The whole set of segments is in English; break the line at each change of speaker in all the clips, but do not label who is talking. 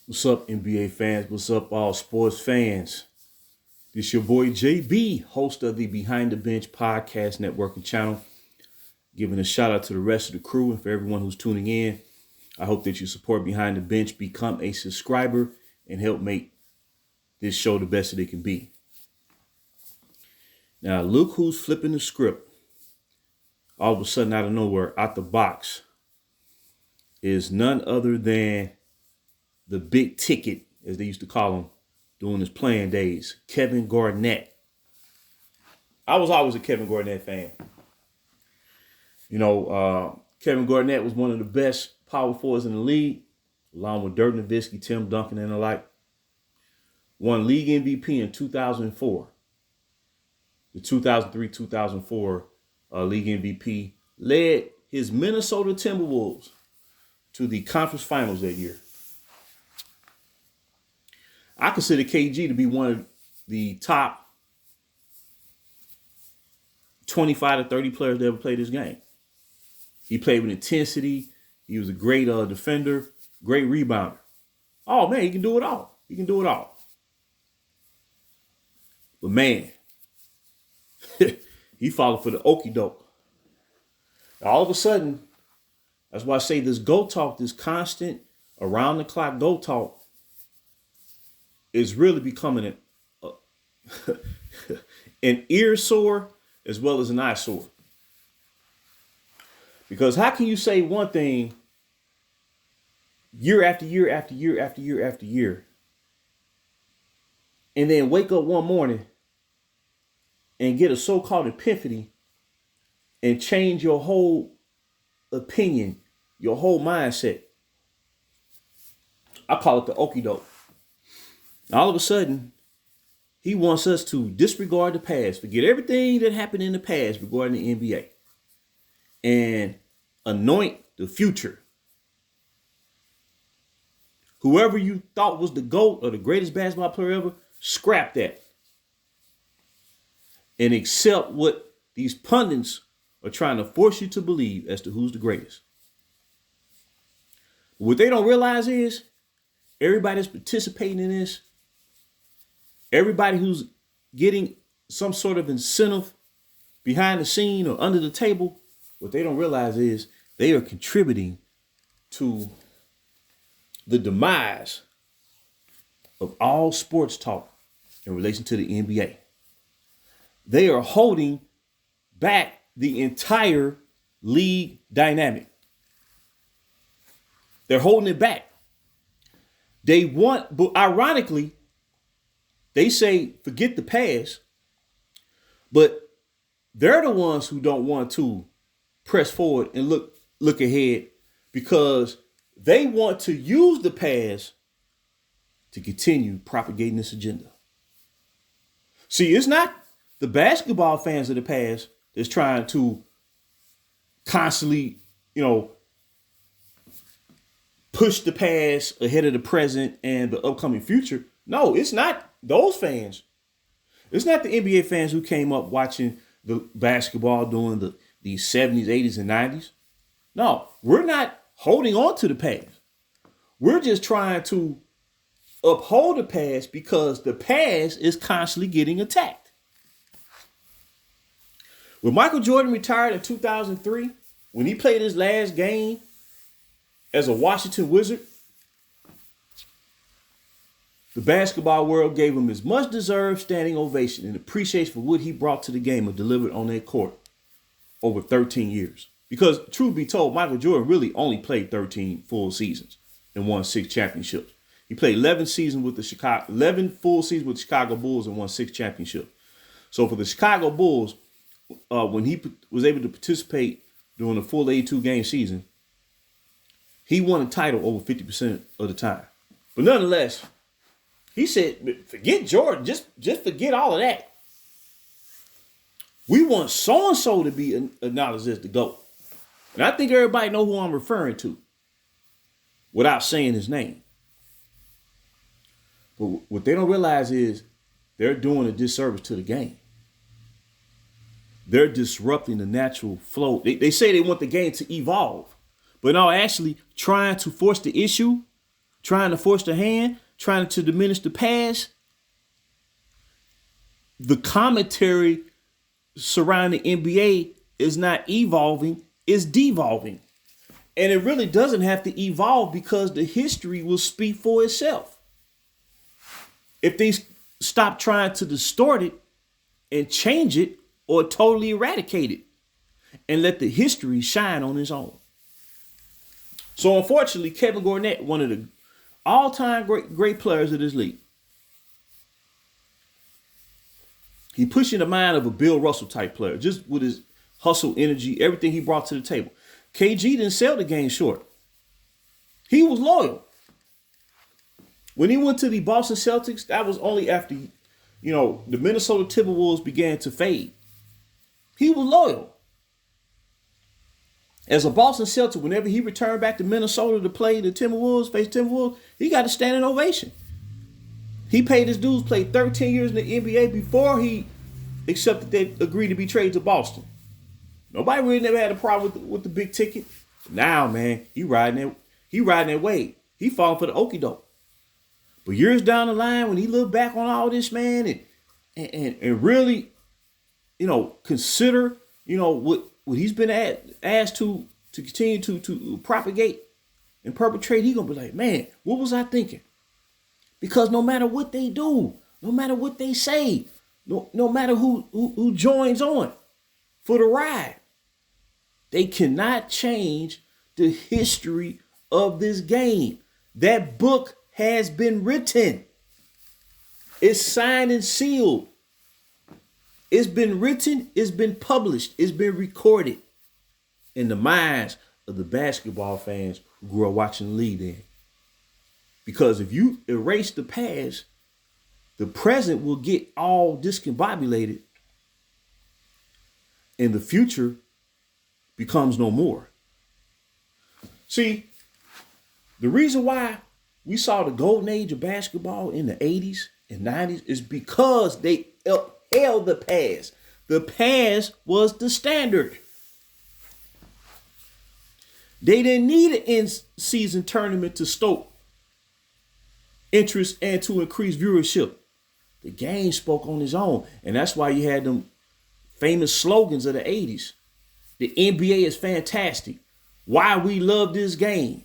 What's up, NBA fans? What's up, all sports fans? This your boy JB, host of the Behind the Bench podcast networking channel. Giving a shout out to the rest of the crew and for everyone who's tuning in. I hope that you support Behind the Bench, become a subscriber, and help make this show the best that it can be. Now, look who's flipping the script. All of a sudden, out of nowhere, out the box, is none other than the big ticket, as they used to call him during his playing days, Kevin Garnett. I was always a Kevin Garnett fan. Kevin Garnett was one of the best power forwards in the league, along with Dirk Nowitzki, Tim Duncan, and the like. Won league MVP in 2004. The 2003-2004 league MVP led his Minnesota Timberwolves to the conference finals that year. I consider KG to be one of the top 25 to 30 players that ever played this game. He played with intensity. He was a great defender, great rebounder. Oh, man, he can do it all. He can do it all. But, man, he followed for the okie doke. All of a sudden, that's why I say this GOAT talk, this constant around-the-clock GOAT talk, is really becoming an ear sore as well as an eyesore. Because how can you say one thing year after year after year after year after year, and then wake up one morning and get a so-called epiphany and change your whole opinion, your whole mindset? I call it the okie doke. All of a sudden, he wants us to disregard the past, forget everything that happened in the past regarding the NBA, and anoint the future. Whoever you thought was the GOAT or the greatest basketball player ever, scrap that. And accept what these pundits are trying to force you to believe as to who's the greatest. What they don't realize is everybody that's participating in this, everybody who's getting some sort of incentive behind the scene or under the table, what they don't realize is they are contributing to the demise of all sports talk in relation to the NBA. They are holding back the entire league dynamic. They're holding it back. They want, but ironically, they say forget the past, but they're the ones who don't want to press forward and look ahead because they want to use the past to continue propagating this agenda. See, it's not the basketball fans of the past that's trying to constantly, push the past ahead of the present and the upcoming future. No, it's not those fans. It's not the NBA fans who came up watching the basketball during the 70s, 80s, and 90s. No, we're not holding on to the past. We're just trying to uphold the past because the past is constantly getting attacked. When Michael Jordan retired in 2003, when he played his last game as a Washington Wizard, the basketball world gave him his much-deserved standing ovation and appreciation for what he brought to the game and delivered on that court over 13 years. Because, truth be told, Michael Jordan really only played 13 full seasons and won 6 championships. He played 11 full seasons with the Chicago Bulls and won 6 championships. So for the Chicago Bulls, when he was able to participate during a full 82-game season, he won a title over 50% of the time. But nonetheless, he said, forget Jordan. Just forget all of that. We want so-and-so to be acknowledged as the GOAT. And I think everybody know who I'm referring to without saying his name. But what they don't realize is they're doing a disservice to the game. They're disrupting the natural flow. They say they want the game to evolve. But now actually trying to force the issue trying to force the hand, trying to diminish the past. The commentary surrounding NBA is not evolving, it's devolving. And it really doesn't have to evolve because the history will speak for itself. If they stop trying to distort it and change it or totally eradicate it and let the history shine on its own. So unfortunately, Kevin Garnett, one of the all-time great players of this league, he pushed in the mind of a Bill Russell type player, just with his hustle, energy, everything he brought to the table. KG didn't sell the game short. He was loyal. When he went to the Boston Celtics, that was only after, the Minnesota Timberwolves began to fade. He was loyal. As a Boston Celtic, whenever he returned back to Minnesota to play the Timberwolves, face Timberwolves, he got a standing ovation. He paid his dues, played 13 years in the NBA before he accepted they agreed to be traded to Boston. Nobody really never had a problem with the big ticket. Now, man, he riding that wave. He falling for the okie doke. But years down the line, when he looked back on all this, man, and really, consider, what he's been asked to continue to propagate and perpetrate, he gonna be like, man, what was I thinking? Because no matter what they do, no matter what they say, no matter who joins on for the ride, they cannot change the history of this game. That book has been written. It's signed and sealed. It's been written, it's been published, it's been recorded in the minds of the basketball fans who grew up watching the league then. Because if you erase the past, the present will get all discombobulated and the future becomes no more. See, the reason why we saw the golden age of basketball in the 80s and 90s is because they upheld the past. The past was the standard. They didn't need an in-season tournament to stoke interest and to increase viewership. The game spoke on its own. And that's why you had them famous slogans of the 80s. The NBA is fantastic. Why we love this game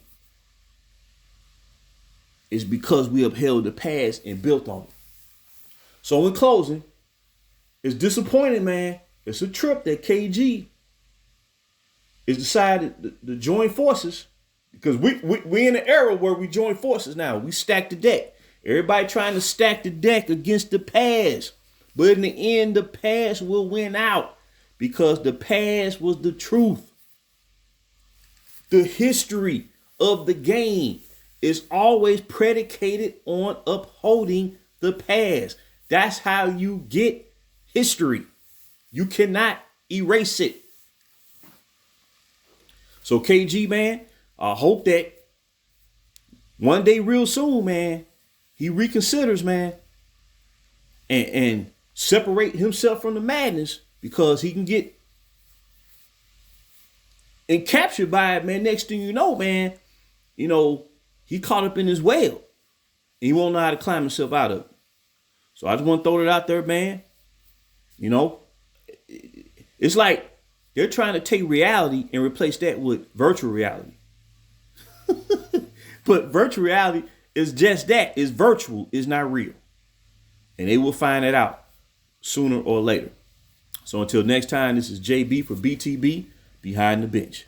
is because we upheld the past and built on it. So in closing, it's disappointing, man. It's a trip that KG is decided to join forces, because we in an era where we join forces now. We stack the deck. Everybody trying to stack the deck against the past. But in the end, the past will win out because the past was the truth. The history of the game is always predicated on upholding the past. That's how you get history. You cannot erase it. So KG, man, I hope that one day real soon, man, he reconsiders, man, and separate himself from the madness, because he can get and captured by it, man. Next thing you know, man, he caught up in his whale and he won't know how to climb himself out of it. So I just want to throw it out there, man. It's like they're trying to take reality and replace that with virtual reality. But virtual reality is just that. It's virtual. It's not real. And they will find it out sooner or later. So until next time, this is JB for BTB, Behind the Bench.